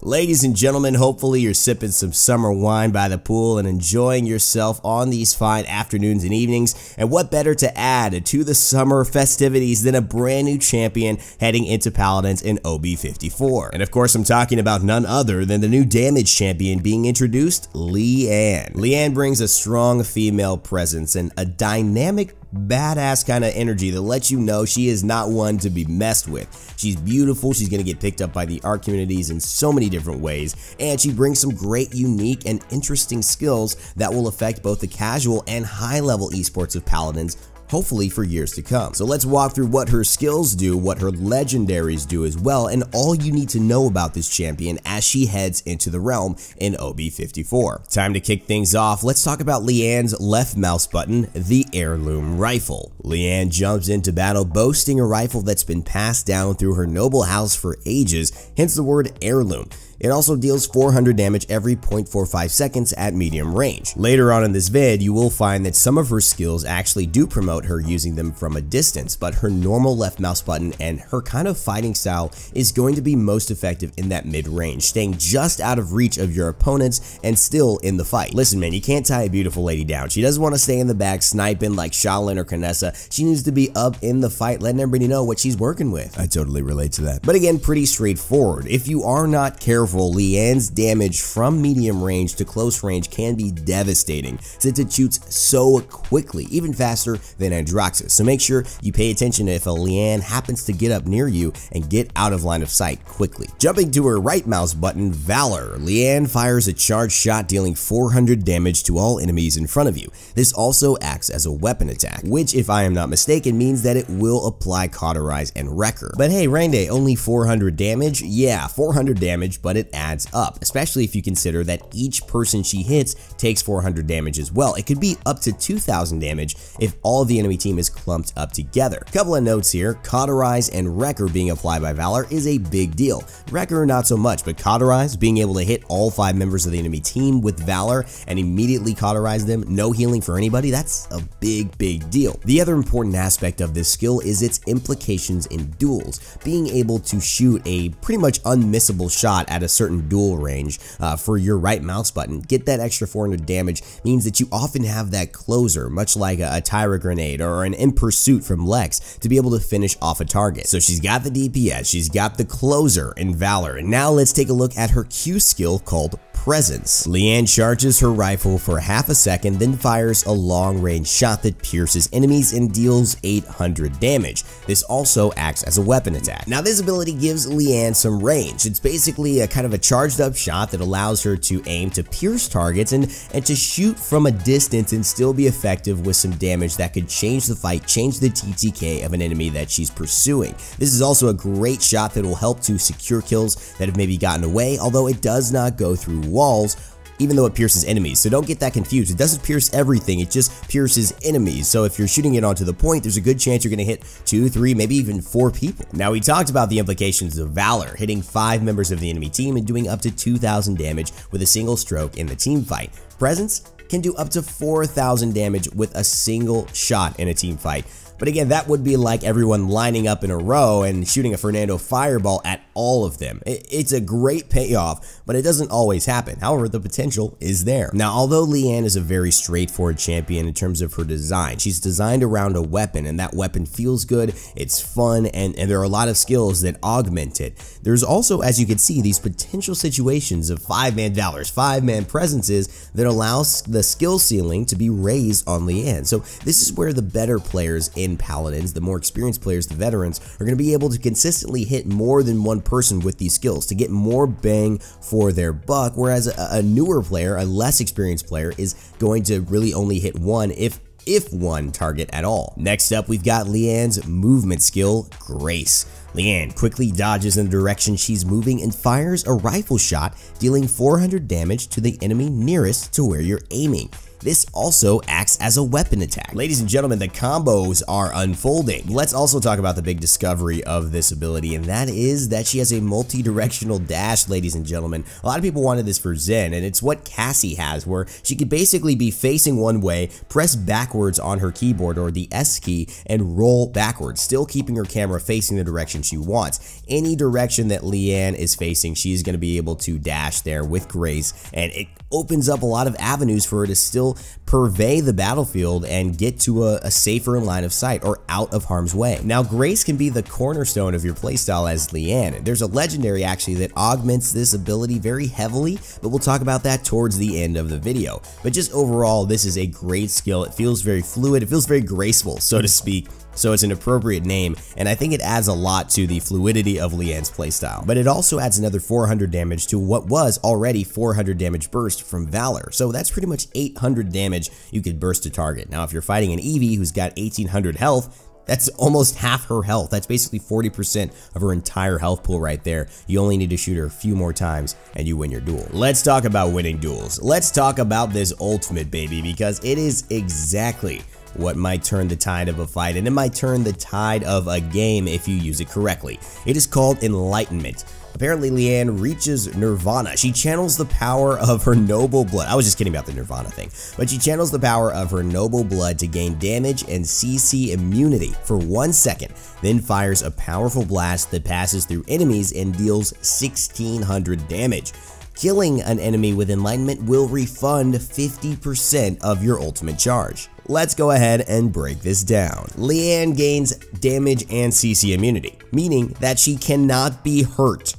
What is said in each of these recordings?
Ladies and gentlemen, hopefully you're sipping some summer wine by the pool and enjoying yourself on these fine afternoons and evenings. And what better to add to the summer festivities than a brand new champion heading into Paladins in OB54. And of course, I'm talking about none other than the new damage champion being introduced, Lian. Lian brings a strong female presence and a dynamic badass kind of energy that lets you know she is not one to be messed with. She's beautiful, she's going to get picked up by the art communities in so many different ways, and she brings some great, unique, and interesting skills that will affect both the casual and high-level esports of Paladins, hopefully for years to come. So let's walk through what her skills do, what her legendaries do as well, and all you need to know about this champion as she heads into the realm in OB54. Time to kick things off. Let's talk about Lian's left mouse button, the heirloom rifle. Lian jumps into battle boasting a rifle that's been passed down through her noble house for ages, hence the word heirloom. It also deals 400 damage every 0.45 seconds at medium range. Later on in this vid, you will find that some of her skills actually do promote her using them from a distance, but her normal left mouse button and her kind of fighting style is going to be most effective in that mid-range, staying just out of reach of your opponents and still in the fight. Listen man, you can't tie a beautiful lady down. She doesn't want to stay in the back sniping like Shaolin or Kanessa. She needs to be up in the fight, letting everybody know what she's working with. I totally relate to that. But again, pretty straightforward. If you are not careful, Lian's damage from medium range to close range can be devastating since it shoots so quickly, even faster than Androxus. So make sure you pay attention if a Lian happens to get up near you and get out of line of sight quickly. Jumping to her right mouse button, Valor. Lian fires a charged shot dealing 400 damage to all enemies in front of you. This also acts as a weapon attack, which if I am not mistaken means that it will apply Cauterize and Wrecker. But hey Raynday, only 400 damage? Yeah, 400 damage, but it adds up, especially if you consider that each person she hits takes 400 damage as well. It could be up to 2,000 damage if all of the enemy team is clumped up together. Couple of notes here, Cauterize and Wrecker being applied by Valor is a big deal. Wrecker not so much, but Cauterize, being able to hit all 5 members of the enemy team with Valor and immediately cauterize them, no healing for anybody, that's a big deal. The other important aspect of this skill is its implications in duels. Being able to shoot a pretty much unmissable shot at a certain duel range for your right mouse button, get that extra 400 damage means that you often have that closer, much like a Tyra grenade or an In Pursuit from Lex, to be able to finish off a target. So she's got the DPS, she's got the closer in Valor, and now let's take a look at her Q skill called Presence. Lian charges her rifle for half a second, then fires a long-range shot that pierces enemies and deals 800 damage. This also acts as a weapon attack. Now this ability gives Lian some range. It's basically a kind of a charged up shot that allows her to aim to pierce targets and to shoot from a distance and still be effective with some damage that could change the fight, change the TTK of an enemy that she's pursuing. This is also a great shot that will help to secure kills that have maybe gotten away, although it does not go through walls, even though it pierces enemies. So don't get that confused. It doesn't pierce everything, it just pierces enemies. So if you're shooting it onto the point, there's a good chance you're gonna hit 2, 3, maybe even 4 people. Now we talked about the implications of Valor, hitting 5 members of the enemy team and doing up to 2,000 damage with a single stroke in the team fight. Presence can do up to 4,000 damage with a single shot in a team fight. But again, that would be like everyone lining up in a row and shooting a Fernando fireball at all of them. It's a great payoff, but it doesn't always happen. However, the potential is there. Now, although Lian is a very straightforward champion in terms of her design, she's designed around a weapon, and that weapon feels good, it's fun, and there are a lot of skills that augment it. There's also, as you can see, these potential situations of 5-man Valors, 5-man presences that allows the skill ceiling to be raised on Lian. So this is where the better players in Paladins, the more experienced players, the veterans, are going to be able to consistently hit more than one person with these skills to get more bang for their buck, whereas a newer player, a less experienced player, is going to really only hit one, if one target at all. Next up, we've got Lian's movement skill, Grace. Lian quickly dodges in the direction she's moving and fires a rifle shot, dealing 400 damage to the enemy nearest to where you're aiming. this also acts as a weapon attack. Ladies and gentlemen, the combos are unfolding. Let's also talk about the big discovery of this ability, and that is that she has a multi-directional dash, ladies and gentlemen. A lot of people wanted this for Zen, and it's what Cassie has, where she could basically be facing one way, press backwards on her keyboard or the S key, and roll backwards, still keeping her camera facing the direction she wants. Any direction that Lian is facing, she's going to be able to dash there with grace, and it opens up a lot of avenues for her to still purvey the battlefield and get to a safer line of sight or out of harm's way. Now, grace can be the cornerstone of your playstyle as Lian. There's a legendary actually that augments this ability very heavily, but we'll talk about that towards the end of the video. But just overall, this is a great skill. It feels very fluid, it feels very graceful, so to speak. So it's an appropriate name, and I think it adds a lot to the fluidity of Lian's playstyle. But it also adds another 400 damage to what was already 400 damage burst from Valor. So that's pretty much 800 damage you could burst a target. Now if you're fighting an Eevee who's got 1800 health, that's almost half her health. That's basically 40% of her entire health pool right there. You only need to shoot her a few more times and you win your duel. Let's talk about winning duels. Let's talk about this ultimate, baby, because it is exactly what might turn the tide of a fight, and it might turn the tide of a game if you use it correctly. It is called Enlightenment. Apparently, Lian reaches Nirvana. She channels the power of her noble blood. I was just kidding about the Nirvana thing. But she channels the power of her noble blood to gain damage and CC immunity for 1 second, then fires a powerful blast that passes through enemies and deals 1600 damage. Killing an enemy with Enlightenment will refund 50% of your ultimate charge. Let's go ahead and break this down. Lian gains damage and CC immunity, meaning that she cannot be hurt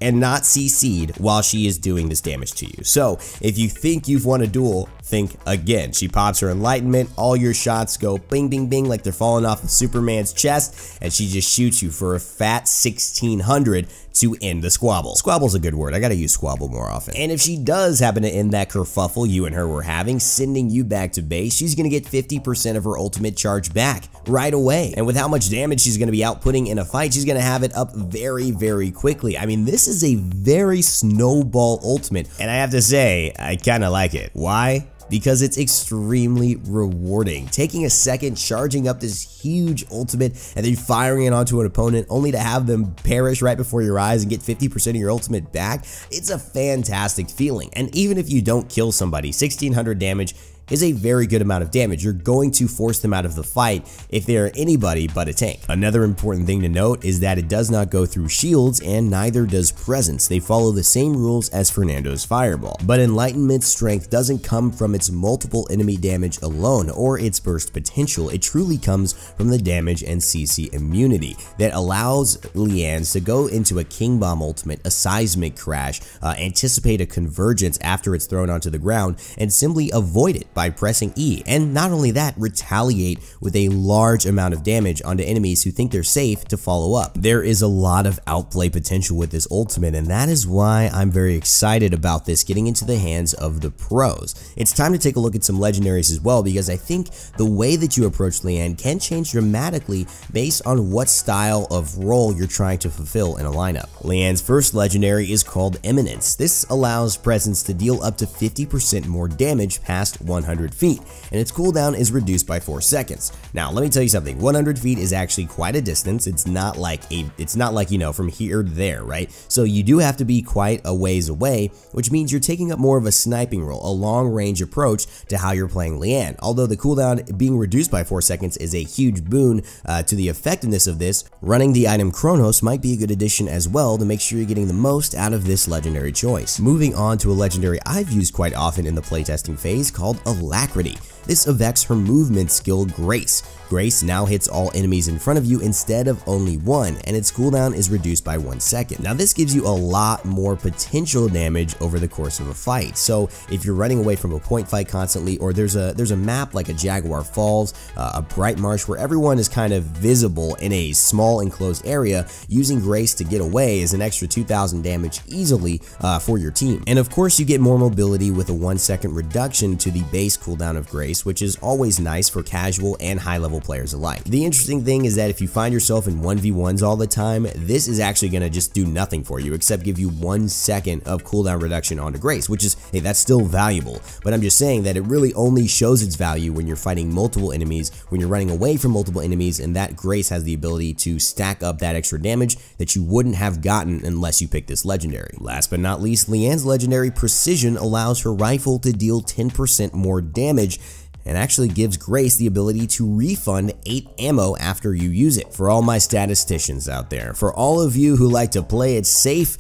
and not CC'd while she is doing this damage to you. So if you think you've won a duel, think again. She pops her Enlightenment, all your shots go bing bing bing like they're falling off of Superman's chest, and she just shoots you for a fat 1600 to end the squabble. Squabble's a good word. I gotta use squabble more often. And if she does happen to end that kerfuffle you and her were having, sending you back to base, she's gonna get 50% of her ultimate charge back right away. And with how much damage she's gonna be outputting in a fight, she's gonna have it up very, very quickly. I mean, this is a very snowball ultimate, and I have to say, I kinda like it. Why? Because it's extremely rewarding. Taking a second, charging up this huge ultimate, and then firing it onto an opponent only to have them perish right before your eyes and get 50% of your ultimate back, it's a fantastic feeling. And even if you don't kill somebody, 1600 damage is a very good amount of damage. You're going to force them out of the fight if they are anybody but a tank. Another important thing to note is that it does not go through shields, and neither does presence. They follow the same rules as Fernando's Fireball. But Enlightenment's strength doesn't come from its multiple enemy damage alone or its burst potential. It truly comes from the damage and CC immunity that allows Lian to go into a King Bomb ultimate, a seismic crash, anticipate a convergence after it's thrown onto the ground, and simply avoid it by pressing E, and not only that, retaliate with a large amount of damage onto enemies who think they're safe to follow up. There is a lot of outplay potential with this ultimate, and that is why I'm very excited about this getting into the hands of the pros. It's time to take a look at some legendaries as well, because I think the way that you approach Lian can change dramatically based on what style of role you're trying to fulfill in a lineup. Lian's first legendary is called Eminence. This allows presence to deal up to 50% more damage past 100 feet, and its cooldown is reduced by 4 seconds. Now, let me tell you something. 100 feet is actually quite a distance. It's not like you know, from here to there, right? So you do have to be quite a ways away, which means you're taking up more of a sniping role, a long-range approach to how you're playing Lian. Although the cooldown being reduced by 4 seconds is a huge boon to the effectiveness of this, running the item Chronos might be a good addition as well to make sure you're getting the most out of this legendary choice. Moving on to a legendary I've used quite often in the playtesting phase called Alacrity. This affects her movement skill Grace. Grace now hits all enemies in front of you instead of only one, and its cooldown is reduced by 1 second. Now this gives you a lot more potential damage over the course of a fight. So if you're running away from a point fight constantly, or there's a map like a Jaguar Falls, a Bright Marsh, where everyone is kind of visible in a small enclosed area, using Grace to get away is an extra 2000 damage easily for your team. And of course you get more mobility with a 1 second reduction to the base base cooldown of Grace, which is always nice for casual and high-level players alike. The interesting thing is that if you find yourself in 1v1s all the time, this is actually going to just do nothing for you except give you 1 second of cooldown reduction onto Grace, which is, hey, that's still valuable. But I'm just saying that it really only shows its value when you're fighting multiple enemies, when you're running away from multiple enemies, and that Grace has the ability to stack up that extra damage that you wouldn't have gotten unless you picked this legendary. Last but not least, Lian's legendary Precision allows her rifle to deal 10% more damage and actually gives Grace the ability to refund 8 ammo after you use it. For all my statisticians out there, for all of you who like to play it safe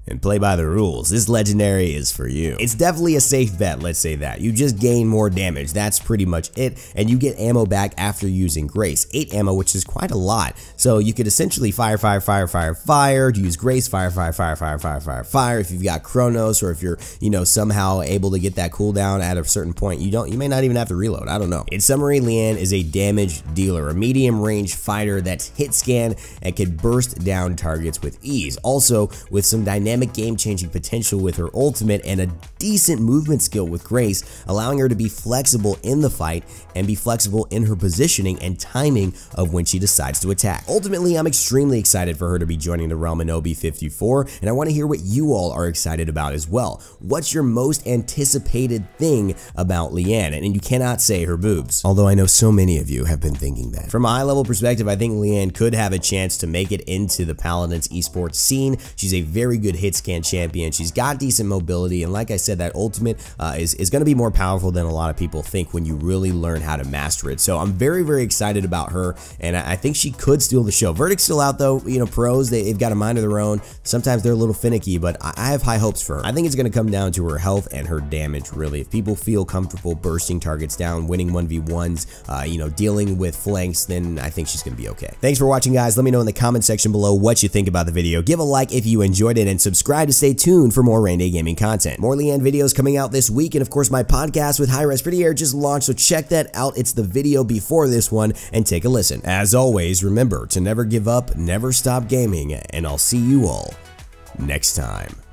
and play by the rules, this legendary is for you. It's definitely a safe bet, let's say that. You just gain more damage, that's pretty much it, and you get ammo back after using Grace. 8 ammo, which is quite a lot. So you could essentially fire, use Grace, fire. If you've got Chronos, or if you're, somehow able to get that cooldown at a certain point, you may not even have to reload, I don't know. In summary, Lian is a damage dealer, a medium range fighter that's hit scan and can burst down targets with ease. Also, with some dynamic game-changing potential with her ultimate and a decent movement skill with Grace, allowing her to be flexible in the fight and be flexible in her positioning and timing of when she decides to attack. Ultimately, I'm extremely excited for her to be joining the realm in OB54, and I want to hear what you all are excited about as well. What's your most anticipated thing about Lian? And you cannot say her boobs, although I know so many of you have been thinking that. From a high-level perspective, I think Lian could have a chance to make it into the Paladins esports scene. She's a very good hit scan champion. She's got decent mobility, and like I said, that ultimate is going to be more powerful than a lot of people think when you really learn how to master it. So I'm very excited about her, and I think she could steal the show. Verdict's still out though. Pros, they've got a mind of their own. Sometimes they're a little finicky, but I have high hopes for her. I think it's going to come down to her health and her damage, really. If people feel comfortable bursting targets down, winning 1v1s, dealing with flanks, then I think she's going to be okay. Thanks for watching, guys. Let me know in the comment section below what you think about the video. Give a like if you enjoyed it, and subscribe to stay tuned for more Raynday gaming content. More Lian videos coming out this week, and of course my podcast with High Res Pretty Air just launched, so check that out. It's the video before this one, and take a listen. As always, remember to never give up, never stop gaming, and I'll see you all next time.